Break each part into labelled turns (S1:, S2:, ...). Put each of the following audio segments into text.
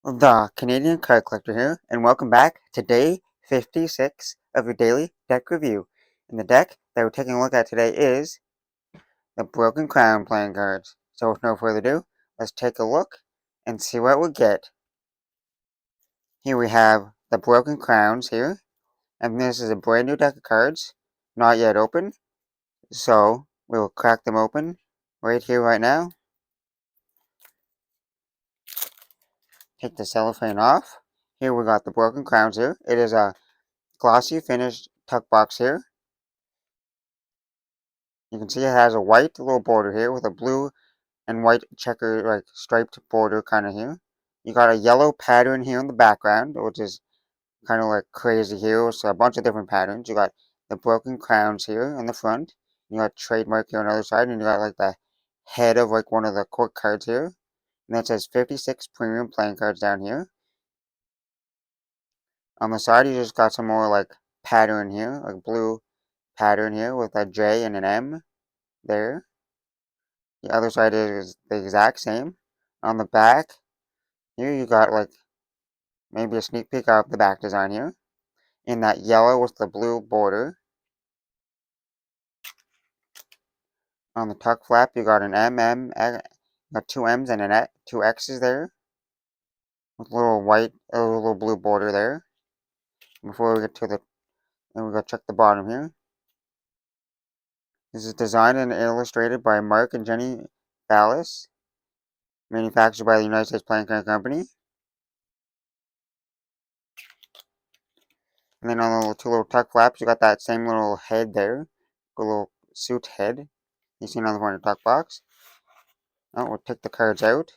S1: The Canadian Card Collector here, and welcome back to day 56 of your daily deck review. And the deck that we're taking a look at today is the Broken Crown playing cards. So with no further ado, let's take a look and see what we get. Here we have the Broken Crowns here, and this is a brand new deck of cards, not yet open. So we'll crack them open right here, right now. Take the cellophane off. Here we got the Broken Crowns here. It is a glossy finished tuck box here. You can see it has a white little border here with a blue and white checker, like striped border kind of here. You got a yellow pattern here in the background, which is kind of like crazy here. So a bunch of different patterns. You got the broken crowns here in the front. You got trademark here on the other side, and you got like the head of like one of the court cards here. And that says 56 premium playing cards down here. On the side, you just got some more like pattern here, like blue pattern here with a J and an M there. The other side is the exact same. On the back, here you got like maybe a sneak peek of the back design here. In that yellow with the blue border. On the tuck flap, you got an got two M's and two X's there. With a little white, a little blue border there. Before we get to the, and we got check the bottom here. This is designed and illustrated by Mark and Jenny Ballas. Manufactured by the United States Playing Card Company. And then on the two little tuck flaps, you got that same little head there. A little suit head. You see another one in the tuck box. Oh, we'll take the cards out.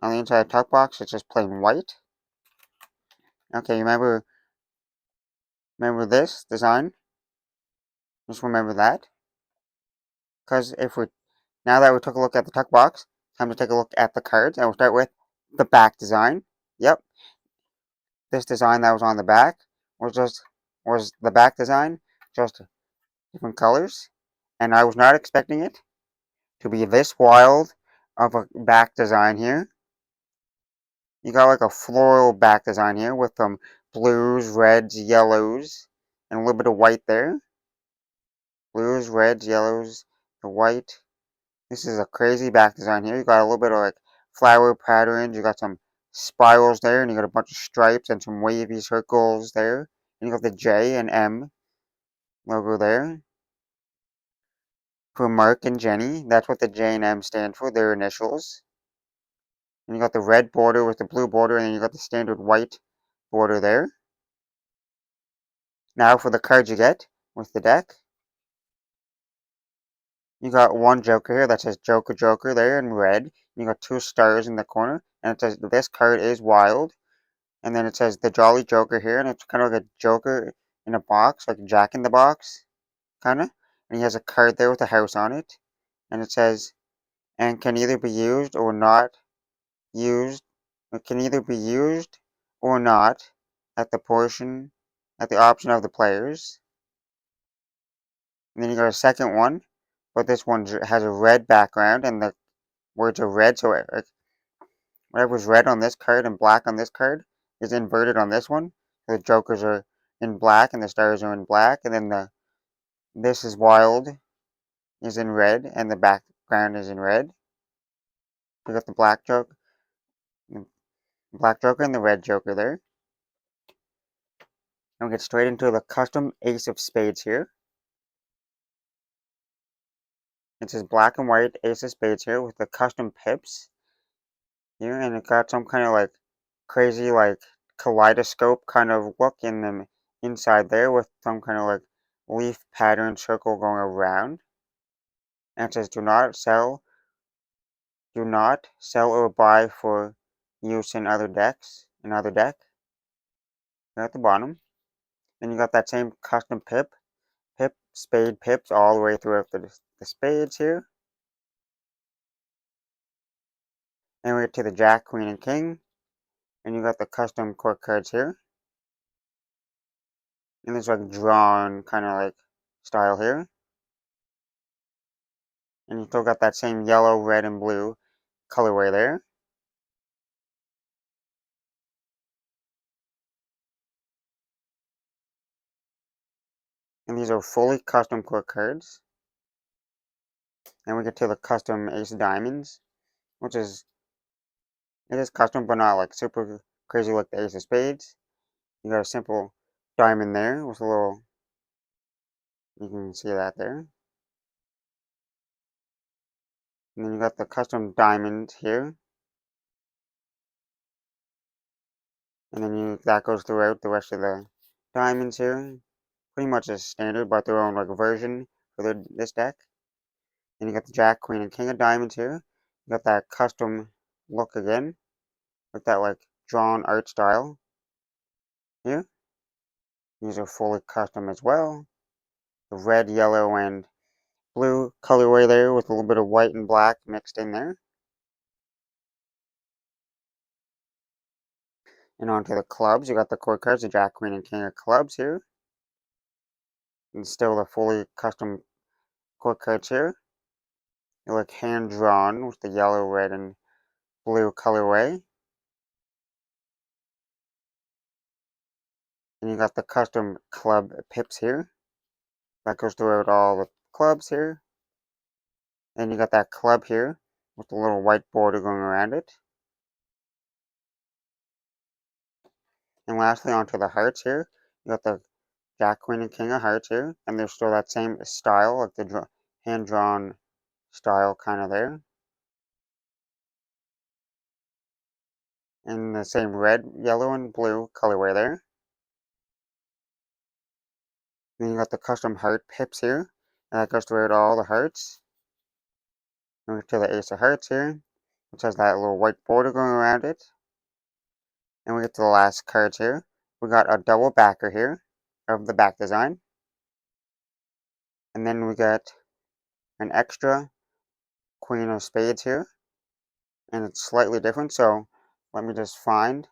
S1: On the inside of the tuck box, it's just plain white. Okay, remember this design? Just remember that. Because now that we took a look at the tuck box, time to take a look at the cards. And we'll start with the back design. Yep. This design that was on the back was the back design, just different colors. And I was not expecting it to be this wild of a back design here. You got like a floral back design here with some blues, reds, yellows, and a little bit of white there. Blues, reds, yellows, the white. This is a crazy back design here. You got a little bit of like flower patterns. You got some spirals there, and you got a bunch of stripes and some wavy circles there. And you got the J and M logo there. For Mark and Jenny, that's what the J and M stand for, their initials. And you got the red border with the blue border, and then you got the standard white border there. Now for the cards you get with the deck. You got one Joker here that says Joker Joker there in red. You got two stars in the corner, and it says this card is wild. And then it says the Jolly Joker here, and it's kind of like a Joker in a box, like Jack in the Box, kind of. And he has a card there with a house on it. And it says, and can either be used or not used. It can either be used or not at the option of the players. And then you got a second one, but this one has a red background and the words are red, so whatever's red on this card and black on this card is inverted on this one. The jokers are in black and the stars are in black, and then the this is wild is in red and the background is in red. We got the black joker and the red joker there. And we'll get straight into the custom ace of spades here. It says black and white ace of spades here with the custom pips here, and it got some kind of like crazy like kaleidoscope kind of look in the inside there with some kind of like leaf pattern circle going around. And it says do not sell or buy for use in other decks, another deck. Here at the bottom. Then you got that same custom spade pips all the way throughout the spades here. And we get to the Jack, Queen, and King. And you got the custom court cards here. And there's like drawn kind of like style here. And you still got that same yellow, red, and blue colorway there. And these are fully custom core cards. And we get to the custom Ace of Diamonds, which is, it is custom, but not like super crazy like the Ace of Spades. You got a simple diamond there with a little, you can see that there. And then you got the custom diamond here. And then that goes throughout the rest of the diamonds here. Pretty much as standard, but their own like version for this deck. And you got the Jack, Queen, and King of Diamonds here. You got that custom look again, with that like drawn art style here. These are fully custom as well. The red, yellow, and blue colorway there with a little bit of white and black mixed in there. And onto the clubs, you got the core cards, the Jack, Queen, and King of Clubs here. And still the fully custom core cards here. They look hand drawn with the yellow, red, and blue colorway. And you got the custom club pips here. That goes throughout all the clubs here. And you got that club here with the little white border going around it. And lastly, onto the hearts here. You got the Jack, Queen, and King of Hearts here. And there's still that same style, like the hand-drawn style kind of there. And the same red, yellow, and blue colorway there. Then you got the custom heart pips here. And that goes throughout all the hearts. And to the Ace of Hearts here, which has that little white border going around it. And we get to the last cards here. We got a double backer here of the back design. And then we got an extra Queen of Spades here. And it's slightly different, so let me just find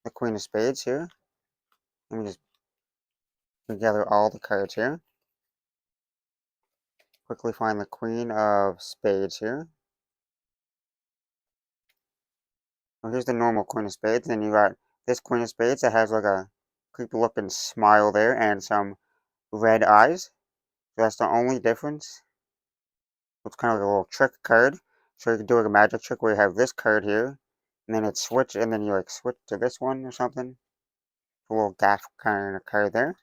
S1: the Queen of Spades here. Let me just gather all the cards here. Quickly find the Queen of Spades here. Well, here's the normal Queen of Spades. Then you got this Queen of Spades that has like a creepy looking smile there and some red eyes. So that's the only difference. It's kind of like a little trick card. So you can do like a magic trick where you have this card here, and then it's switch, and then you like switch to this one or something. A little gaff kind of card there.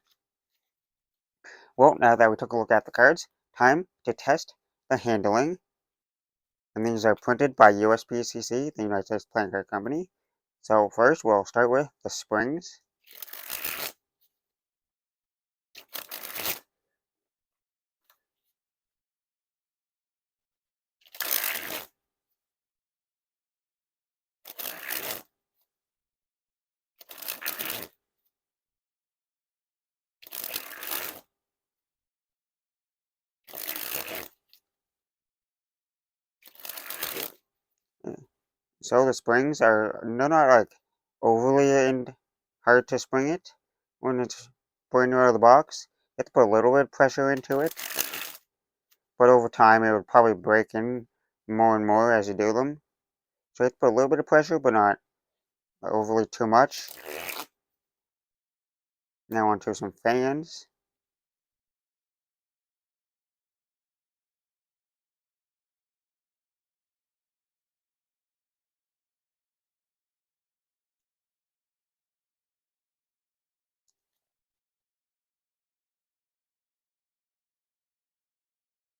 S1: Well, now that we took a look at the cards, time to test the handling. And these are printed by USPCC, the United States Playing Card Company. So first, we'll start with the springs. So the springs are they're not like overly and hard to spring it when it's brand new out of the box. You have to put a little bit of pressure into it, but over time it would probably break in more and more as you do them. So you have to put a little bit of pressure, but not overly too much. Now onto some fans.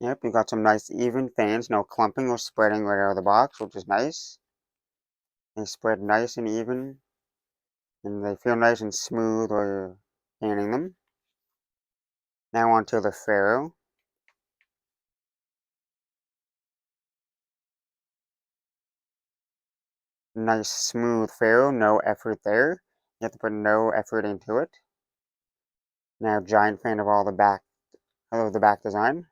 S1: Yep, you got some nice even fans, no clumping or spreading right out of the box, which is nice. They spread nice and even, and they feel nice and smooth while you're fanning them. Now onto the Pharaoh. Nice smooth Pharaoh, no effort there. You have to put no effort into it. Now giant fan of all the back design.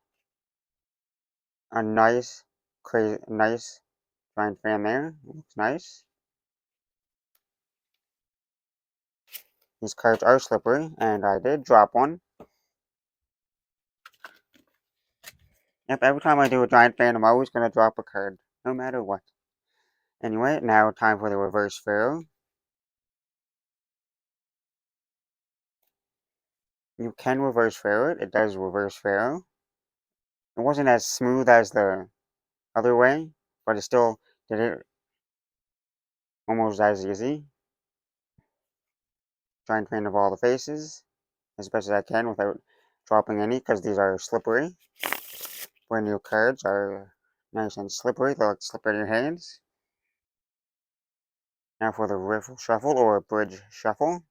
S1: A nice, crazy, nice giant fan there. Looks nice. These cards are slippery, and I did drop one. Yep, every time I do a giant fan, I'm always going to drop a card, no matter what. Anyway, now time for the reverse Pharaoh. You can reverse faro it. It does reverse faro. It wasn't as smooth as the other way, but it still did it almost as easy. Try and train of all the faces as best as I can without dropping any, because these are slippery. Brand new cards are nice and slippery. They like slip in your hands. Now for the riffle shuffle or bridge shuffle.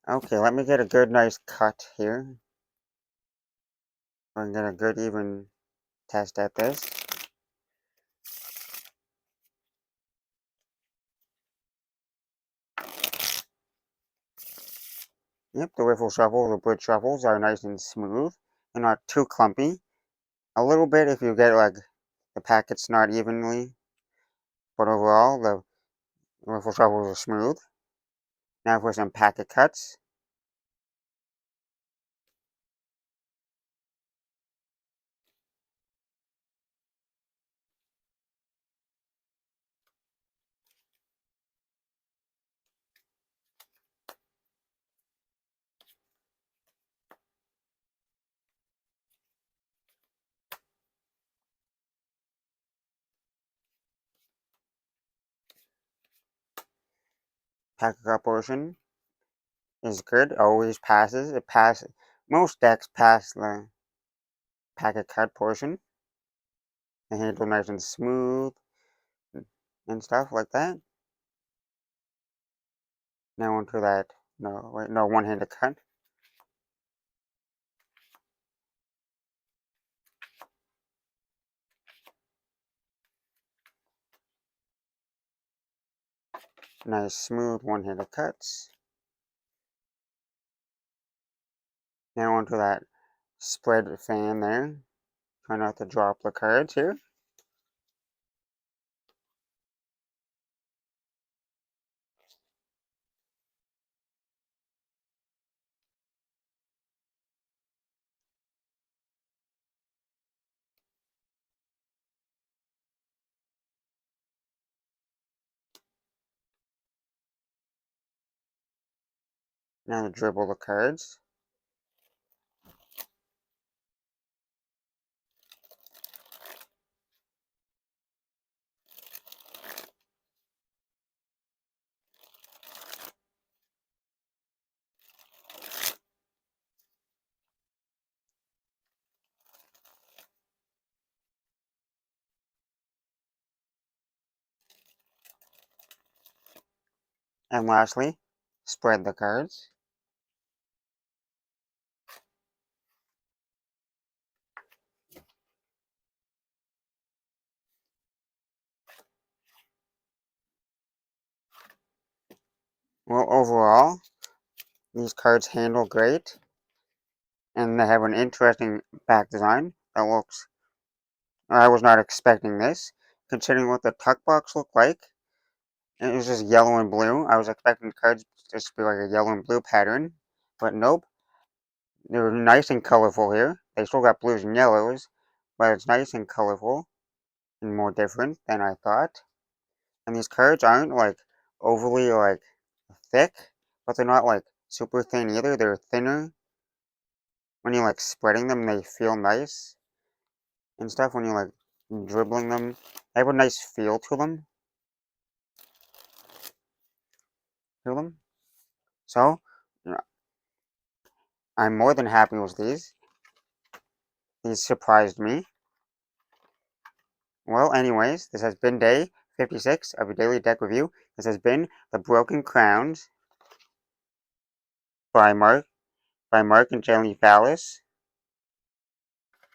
S1: Okay, let me get a good nice cut here. I'm gonna get a good even test at this. Yep, the riffle shuffle, the bridge shuffles are nice and smooth. They're not too clumpy. A little bit if you get like the packets not evenly, but overall the riffle shuffles are smooth. Now for some packet cuts. Packet cut portion is good. Always passes. It passes. Most decks pass the packet cut portion. The handle nice and smooth and stuff like that. Now onto that. No, wait, no, one-handed cut. Nice smooth one-handed cuts. Now onto that spread fan there. Try not to drop the cards here. Now to dribble the cards. And lastly, spread the cards. Well, overall, these cards handle great, and they have an interesting back design that looks. I was not expecting this, considering what the tuck box looked like. It was just yellow and blue. I was expecting the cards just to be like a yellow and blue pattern, but nope. They were nice and colorful here. They still got blues and yellows, but it's nice and colorful and more different than I thought. And these cards aren't like overly like thick, but they're not like super thin either. They're thinner. When you're like spreading them, they feel nice and stuff. When you're like dribbling them, they have a nice feel to them. So I'm more than happy with these. These surprised me. Well, anyways, this has been day 56 of your daily deck review. This has been The Broken Crowns by Mark and Jenny Fallis.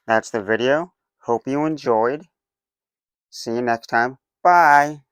S1: That's the video. Hope you enjoyed. See you next time. Bye.